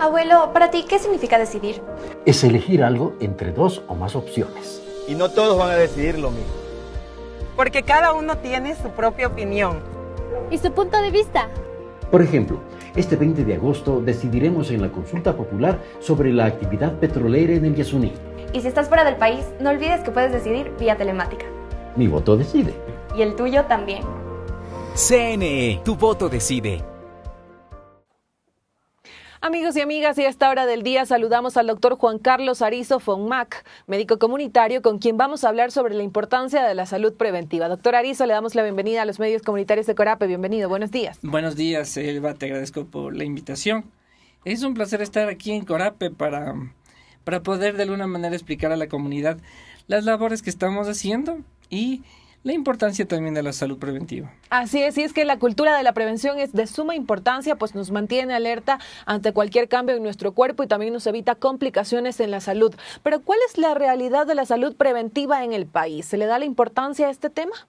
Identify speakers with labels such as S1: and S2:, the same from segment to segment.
S1: Abuelo, para ti, ¿qué significa decidir?
S2: Es elegir algo entre dos o más opciones.
S3: Y no todos van a decidir lo mismo.
S4: Porque cada uno tiene su propia opinión.
S5: ¿Y su punto de vista?
S2: Por ejemplo, este 20 de agosto decidiremos en la consulta popular sobre la actividad petrolera en el Yasuní.
S1: Y si estás fuera del país, no olvides que puedes decidir vía telemática.
S2: Mi voto decide.
S1: Y el tuyo también.
S6: CNE, tu voto decide.
S7: Amigos y amigas, y a esta hora del día saludamos al doctor Juan Carlos Arizo Fonmac, médico comunitario, con quien vamos a hablar sobre la importancia de la salud preventiva. Doctor Arizo, le damos la bienvenida a los medios comunitarios de Corape. Bienvenido, buenos días.
S8: Buenos días, Elba, te agradezco por la invitación. Es un placer estar aquí en Corape para poder de alguna manera explicar a la comunidad las labores que estamos haciendo y la importancia también de la salud preventiva.
S7: Así es, y es que la cultura de la prevención es de suma importancia, pues nos mantiene alerta ante cualquier cambio en nuestro cuerpo y también nos evita complicaciones en la salud. Pero ¿cuál es la realidad de la salud preventiva en el país? ¿Se le da la importancia a este tema?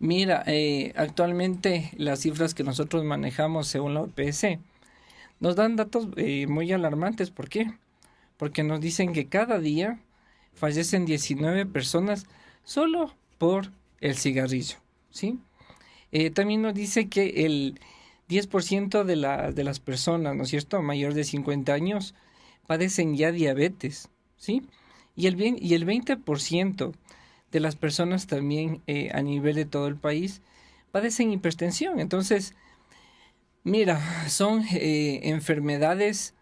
S8: Mira, actualmente las cifras que nosotros manejamos según la OPS nos dan datos muy alarmantes. ¿Por qué? Porque nos dicen que cada día fallecen 19 personas solo por el cigarrillo, ¿sí? También nos dice que el 10% de las personas, ¿no es cierto?, mayor de 50 años, padecen ya diabetes, ¿sí? Y el 20% de las personas también a nivel de todo el país padecen hipertensión. Entonces, mira, son enfermedades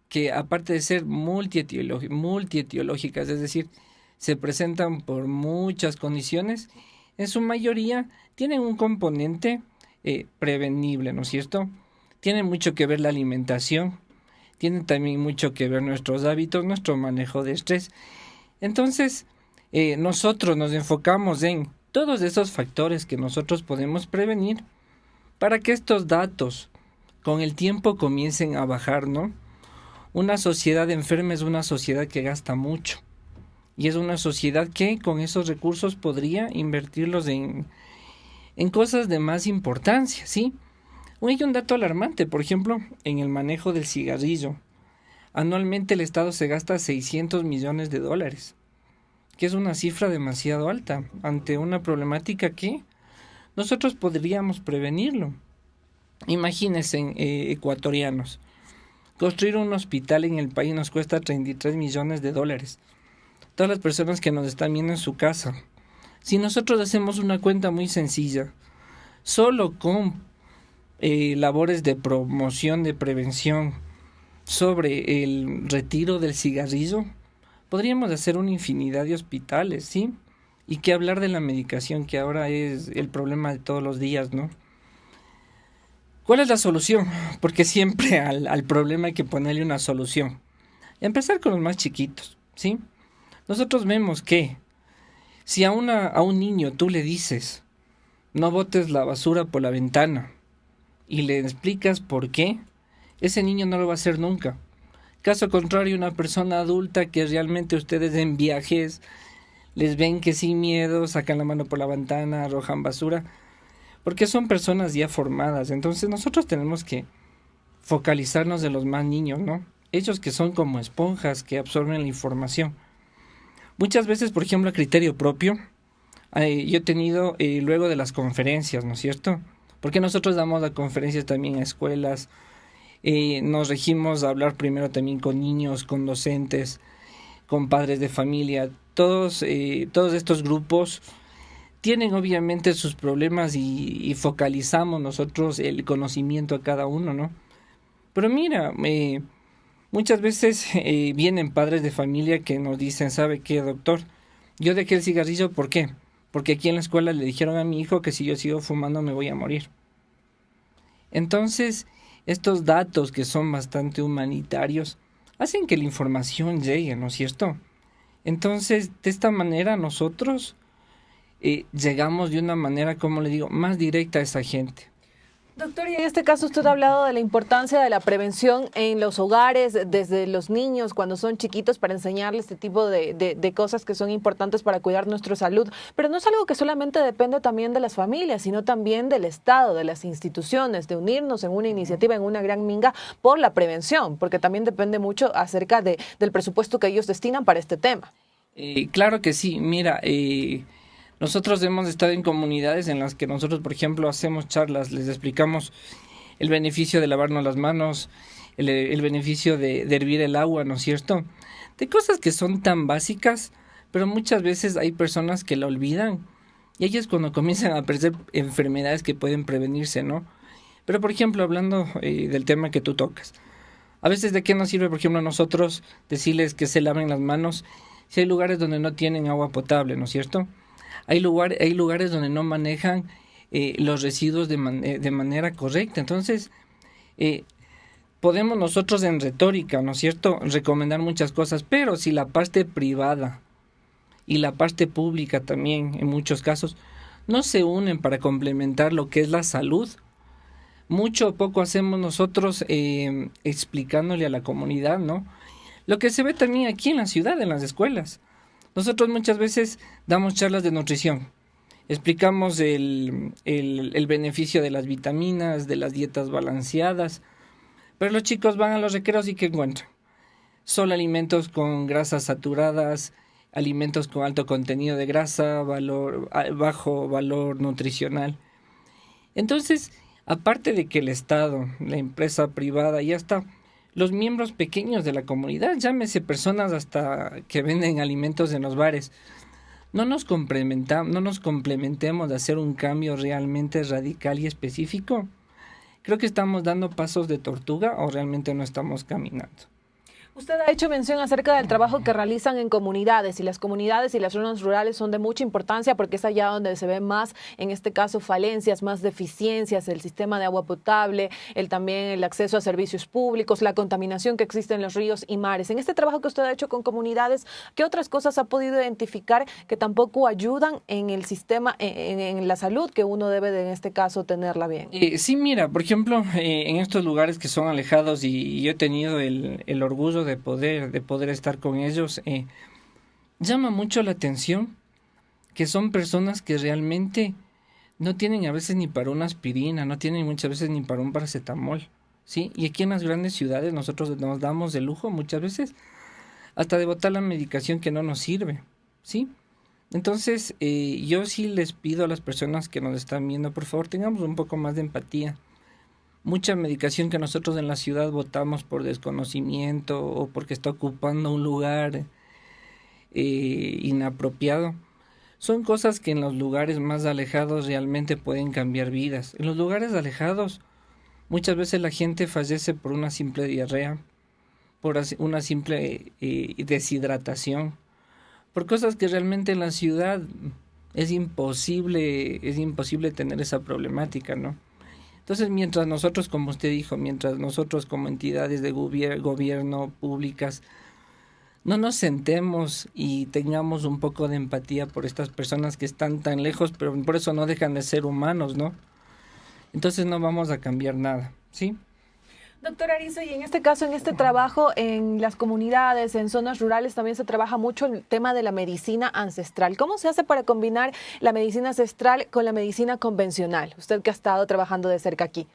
S8: que aparte de ser multietiológicas, es decir, se presentan por muchas condiciones, en su mayoría tienen un componente prevenible, ¿no es cierto? Tiene mucho que ver la alimentación, tiene también mucho que ver nuestros hábitos, nuestro manejo de estrés. Entonces, nosotros nos enfocamos en todos esos factores que nosotros podemos prevenir para que estos datos con el tiempo comiencen a bajar, ¿no? Una sociedad enferma es una sociedad que gasta mucho. Y es una sociedad que con esos recursos podría invertirlos en cosas de más importancia, ¿sí? Hay un dato alarmante, por ejemplo, en el manejo del cigarrillo. Anualmente el Estado se gasta $600 millones, que es una cifra demasiado alta ante una problemática que nosotros podríamos prevenirlo. Imagínense, ecuatorianos, construir un hospital en el país nos cuesta $33 millones. Todas las personas que nos están viendo en su casa, si nosotros hacemos una cuenta muy sencilla, solo con labores de promoción, de prevención sobre el retiro del cigarrillo, podríamos hacer una infinidad de hospitales, ¿sí? Y qué hablar de la medicación, que ahora es el problema de todos los días, ¿no? ¿Cuál es la solución? Porque siempre al problema hay que ponerle una solución. Empezar con los más chiquitos, ¿sí? Nosotros vemos que si a un niño tú le dices no botes la basura por la ventana y le explicas por qué, ese niño no lo va a hacer nunca. Caso contrario, una persona adulta que realmente ustedes en viajes les ven que sin miedo sacan la mano por la ventana, arrojan basura, porque son personas ya formadas. Entonces nosotros tenemos que focalizarnos de los más niños, ¿no? Ellos que son como esponjas que absorben la información. Muchas veces, por ejemplo, a criterio propio, yo he tenido luego de las conferencias, ¿no es cierto? Porque nosotros damos las conferencias también a escuelas, nos regimos a hablar primero también con niños, con docentes, con padres de familia. Todos estos grupos tienen obviamente sus problemas y focalizamos nosotros el conocimiento a cada uno, ¿no? Pero mira, muchas veces vienen padres de familia que nos dicen, ¿sabe qué, doctor? Yo dejé el cigarrillo, ¿por qué? Porque aquí en la escuela le dijeron a mi hijo que si yo sigo fumando me voy a morir. Entonces, estos datos que son bastante humanitarios hacen que la información llegue, ¿no es cierto? Entonces, de esta manera nosotros llegamos de una manera, como le digo, más directa a esa gente.
S7: Doctor, y en este caso usted ha hablado de la importancia de la prevención en los hogares, desde los niños cuando son chiquitos, para enseñarles este tipo de cosas que son importantes para cuidar nuestra salud. Pero no es algo que solamente depende también de las familias, sino también del Estado, de las instituciones, de unirnos en una iniciativa, en una gran minga por la prevención, porque también depende mucho acerca del presupuesto que ellos destinan para este tema.
S8: Claro que sí, mira, nosotros hemos estado en comunidades en las que nosotros, por ejemplo, hacemos charlas, les explicamos el beneficio de lavarnos las manos, el beneficio de hervir el agua, ¿no es cierto? De cosas que son tan básicas, pero muchas veces hay personas que la olvidan y ahí es cuando comienzan a aparecer enfermedades que pueden prevenirse, ¿no? Pero, por ejemplo, hablando del tema que tú tocas, a veces ¿de qué nos sirve, por ejemplo, a nosotros decirles que se laven las manos si hay lugares donde no tienen agua potable, ¿no es cierto? Hay lugares donde no manejan los residuos de manera correcta. Entonces, podemos nosotros en retórica, ¿no es cierto?, recomendar muchas cosas, pero si la parte privada y la parte pública también, en muchos casos, no se unen para complementar lo que es la salud, mucho o poco hacemos nosotros explicándole a la comunidad, ¿no? Lo que se ve también aquí en la ciudad, en las escuelas. Nosotros muchas veces damos charlas de nutrición, explicamos el beneficio de las vitaminas, de las dietas balanceadas, pero los chicos van a los recreos y ¿qué encuentran? Solo alimentos con grasas saturadas, alimentos con alto contenido de grasa, bajo valor nutricional. Entonces, aparte de que el Estado, la empresa privada ya está, los miembros pequeños de la comunidad, llámese personas hasta que venden alimentos en los bares, no nos complementemos de hacer un cambio realmente radical y específico. Creo que estamos dando pasos de tortuga o realmente no estamos caminando.
S7: Usted ha hecho mención acerca del trabajo que realizan en comunidades, y las comunidades y las zonas rurales son de mucha importancia porque es allá donde se ven más, en este caso, falencias, más deficiencias, el sistema de agua potable, también el acceso a servicios públicos, la contaminación que existe en los ríos y mares. En este trabajo que usted ha hecho con comunidades, ¿qué otras cosas ha podido identificar que tampoco ayudan en el sistema, en la salud, que uno debe de, en este caso, tenerla bien?
S8: Sí, mira, por ejemplo, en estos lugares que son alejados y yo he tenido el orgullo de poder estar con ellos, llama mucho la atención que son personas que realmente no tienen a veces ni para una aspirina, no tienen muchas veces ni para un paracetamol, ¿sí? Y aquí en las grandes ciudades nosotros nos damos el lujo muchas veces hasta de botar la medicación que no nos sirve, ¿sí? Entonces, yo sí les pido a las personas que nos están viendo, por favor, tengamos un poco más de empatía. Mucha medicación que nosotros en la ciudad botamos por desconocimiento o porque está ocupando un lugar inapropiado, son cosas que en los lugares más alejados realmente pueden cambiar vidas. En los lugares alejados muchas veces la gente fallece por una simple diarrea, por una simple deshidratación, por cosas que realmente en la ciudad es imposible tener esa problemática, ¿no? Entonces, mientras nosotros, como usted dijo, mientras nosotros como entidades de gobierno públicas no nos sentemos y tengamos un poco de empatía por estas personas que están tan lejos, pero por eso no dejan de ser humanos, ¿no? Entonces no vamos a cambiar nada, ¿sí?
S7: Doctor Arizo, y en este caso, en este trabajo en las comunidades, en zonas rurales, también se trabaja mucho el tema de la medicina ancestral. ¿Cómo se hace para combinar la medicina ancestral con la medicina convencional? Usted que ha estado trabajando de cerca aquí.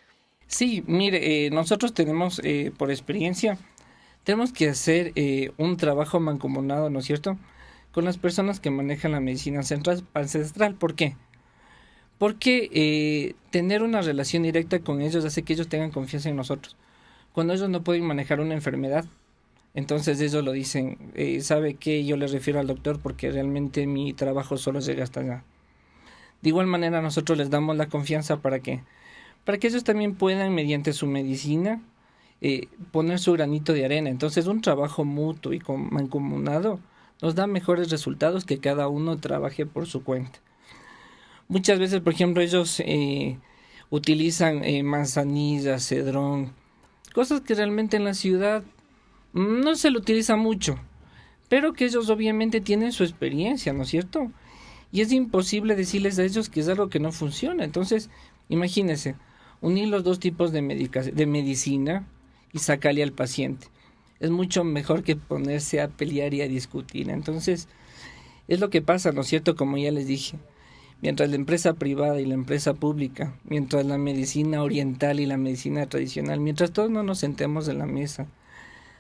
S8: Sí, mire, nosotros tenemos, por experiencia, tenemos que hacer un trabajo mancomunado, ¿no es cierto?, con las personas que manejan la medicina ancestral. ¿Por qué? Porque tener una relación directa con ellos hace que ellos tengan confianza en nosotros. Cuando ellos no pueden manejar una enfermedad, entonces ellos lo dicen, ¿sabe qué? Yo les refiero al doctor porque realmente mi trabajo solo llega hasta allá. De igual manera nosotros les damos la confianza para que ellos también puedan, mediante su medicina, poner su granito de arena. Entonces un trabajo mutuo y mancomunado nos da mejores resultados que cada uno trabaje por su cuenta. Muchas veces, por ejemplo, ellos utilizan manzanilla, cedrón, cosas que realmente en la ciudad no se lo utiliza mucho, pero que ellos obviamente tienen su experiencia, ¿no es cierto? Y es imposible decirles a ellos que es algo que no funciona. Entonces, imagínense, unir los dos tipos de medicina y sacarle al paciente. Es mucho mejor que ponerse a pelear y a discutir. Entonces, es lo que pasa, ¿no es cierto? Como ya les dije, mientras la empresa privada y la empresa pública, mientras la medicina oriental y la medicina tradicional, mientras todos no nos sentemos en la mesa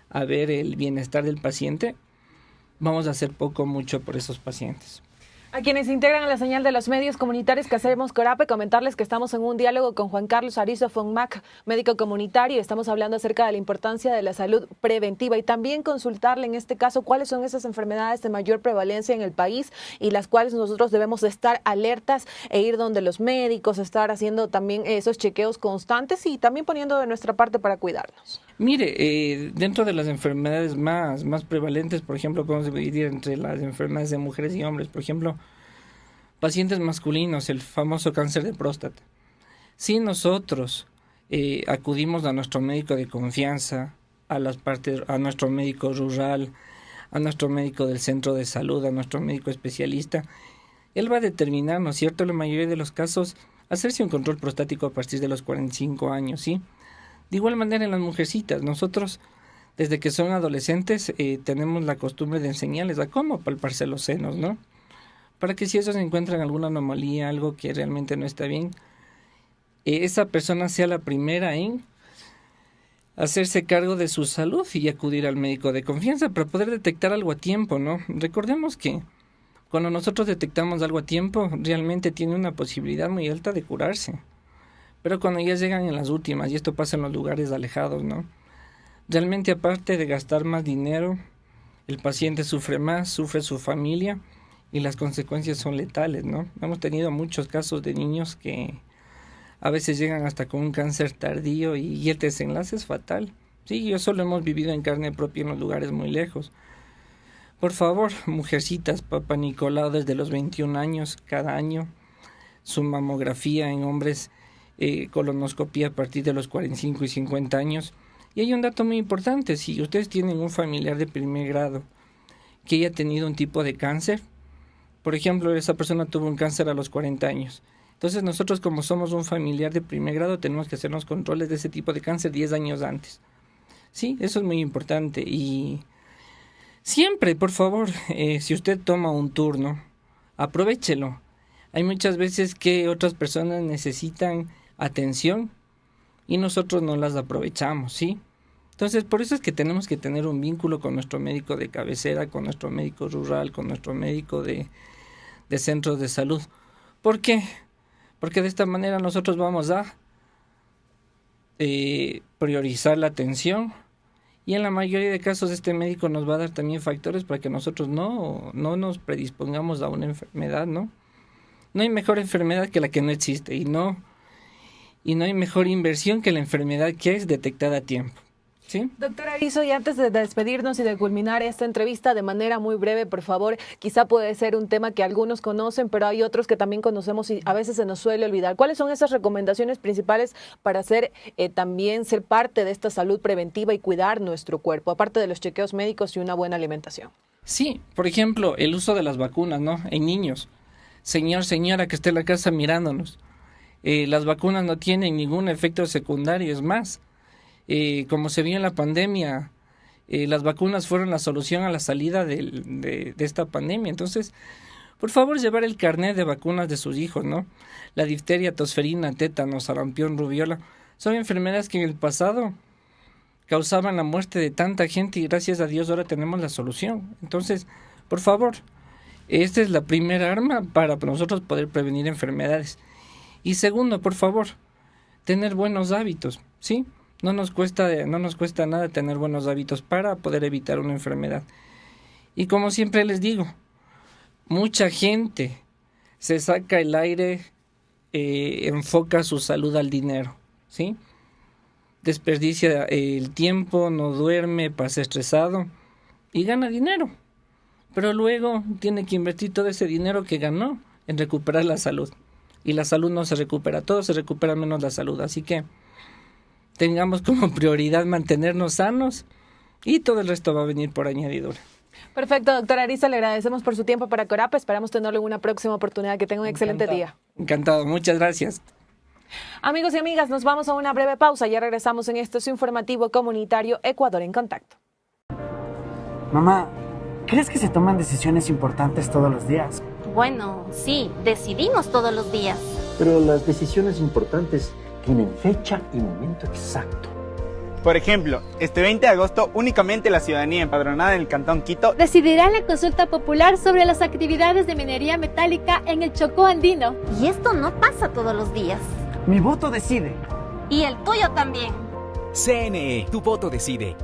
S8: a ver el bienestar del paciente, vamos a hacer poco o mucho por esos pacientes.
S7: A quienes integran la señal de los medios comunitarios que hacemos Corape, comentarles que estamos en un diálogo con Juan Carlos Arizo Fonmac, médico comunitario. Estamos hablando acerca de la importancia de la salud preventiva y también consultarle en este caso cuáles son esas enfermedades de mayor prevalencia en el país y las cuales nosotros debemos estar alertas e ir donde los médicos, estar haciendo también esos chequeos constantes y también poniendo de nuestra parte para cuidarnos.
S8: Mire, dentro de las enfermedades más prevalentes, por ejemplo, podemos dividir entre las enfermedades de mujeres y hombres. Por ejemplo, pacientes masculinos, el famoso cáncer de próstata. Si nosotros acudimos a nuestro médico de confianza, a nuestro médico rural, a nuestro médico del centro de salud, a nuestro médico especialista, él va a determinar, ¿no es cierto?, en la mayoría de los casos, hacerse un control prostático a partir de los 45 años, ¿sí? De igual manera en las mujercitas, nosotros desde que son adolescentes tenemos la costumbre de enseñarles a cómo palparse los senos, ¿no? Para que si ellos encuentran alguna anomalía, algo que realmente no está bien, esa persona sea la primera en hacerse cargo de su salud y acudir al médico de confianza para poder detectar algo a tiempo, ¿no? Recordemos que cuando nosotros detectamos algo a tiempo, realmente tiene una posibilidad muy alta de curarse. Pero cuando ya llegan en las últimas, y esto pasa en los lugares alejados, ¿no? Realmente aparte de gastar más dinero, el paciente sufre más, sufre su familia y las consecuencias son letales, ¿no? Hemos tenido muchos casos de niños que a veces llegan hasta con un cáncer tardío y el desenlace es fatal. Sí, eso lo hemos vivido en carne propia en los lugares muy lejos. Por favor, mujercitas, Papa Nicolau desde los 21 años cada año, su mamografía en hombres, colonoscopía a partir de los 45 y 50 años. Y hay un dato muy importante, si ustedes tienen un familiar de primer grado que haya tenido un tipo de cáncer, por ejemplo, esa persona tuvo un cáncer a los 40 años. Entonces nosotros como somos un familiar de primer grado tenemos que hacernos controles de ese tipo de cáncer 10 años antes. Sí, eso es muy importante y siempre, por favor, si usted toma un turno, aprovéchelo. Hay muchas veces que otras personas necesitan atención y nosotros no las aprovechamos, ¿sí? Entonces, por eso es que tenemos que tener un vínculo con nuestro médico de cabecera, con nuestro médico rural, con nuestro médico de centros de salud. ¿Por qué? Porque de esta manera nosotros vamos a priorizar la atención y en la mayoría de casos este médico nos va a dar también factores para que nosotros no nos predispongamos a una enfermedad, ¿no? No hay mejor enfermedad que la que no existe y no hay mejor inversión que la enfermedad que es detectada a tiempo. ¿Sí?
S7: Doctora Arizo, y antes de despedirnos y de culminar esta entrevista de manera muy breve, por favor, quizá puede ser un tema que algunos conocen, pero hay otros que también conocemos y a veces se nos suele olvidar. ¿Cuáles son esas recomendaciones principales para también ser parte de esta salud preventiva y cuidar nuestro cuerpo, aparte de los chequeos médicos y una buena alimentación?
S8: Sí, por ejemplo, el uso de las vacunas, ¿no? En niños. Señor, señora que esté en la casa mirándonos. Las vacunas no tienen ningún efecto secundario, es más. Como se vio en la pandemia, las vacunas fueron la solución a la salida de esta pandemia. Entonces, por favor, llevar el carnet de vacunas de sus hijos, ¿no? La difteria, tosferina, tétano, sarampión, rubiola, son enfermedades que en el pasado causaban la muerte de tanta gente y gracias a Dios ahora tenemos la solución. Entonces, por favor, esta es la primera arma para nosotros poder prevenir enfermedades. Y segundo, por favor, tener buenos hábitos, ¿sí? No nos cuesta nada tener buenos hábitos para poder evitar una enfermedad. Y como siempre les digo, mucha gente se saca el aire, enfoca su salud al dinero, ¿sí? Desperdicia el tiempo, no duerme, pasa estresado y gana dinero. Pero luego tiene que invertir todo ese dinero que ganó en recuperar la salud. Y la salud no se recupera, todo se recupera menos la salud. Así que tengamos como prioridad mantenernos sanos y todo el resto va a venir por añadidura.
S7: Perfecto, doctora Arizo, le agradecemos por su tiempo para Corape. Esperamos tenerlo en una próxima oportunidad. Que tenga un excelente día.
S8: Encantado, muchas gracias.
S7: Amigos y amigas, nos vamos a una breve pausa. Ya regresamos en este su informativo comunitario Ecuador en Contacto.
S9: Mamá, ¿crees que se toman decisiones importantes todos los días?
S5: Bueno, sí, decidimos todos los días.
S2: Pero las decisiones importantes tienen fecha y momento exacto.
S3: Por ejemplo, este 20 de agosto únicamente la ciudadanía empadronada en el Cantón Quito
S5: Decidirá en la consulta popular sobre las actividades de minería metálica en el Chocó andino. Y esto no pasa todos los días.
S9: Mi voto decide.
S5: Y el tuyo también.
S6: CNE, tu voto decide.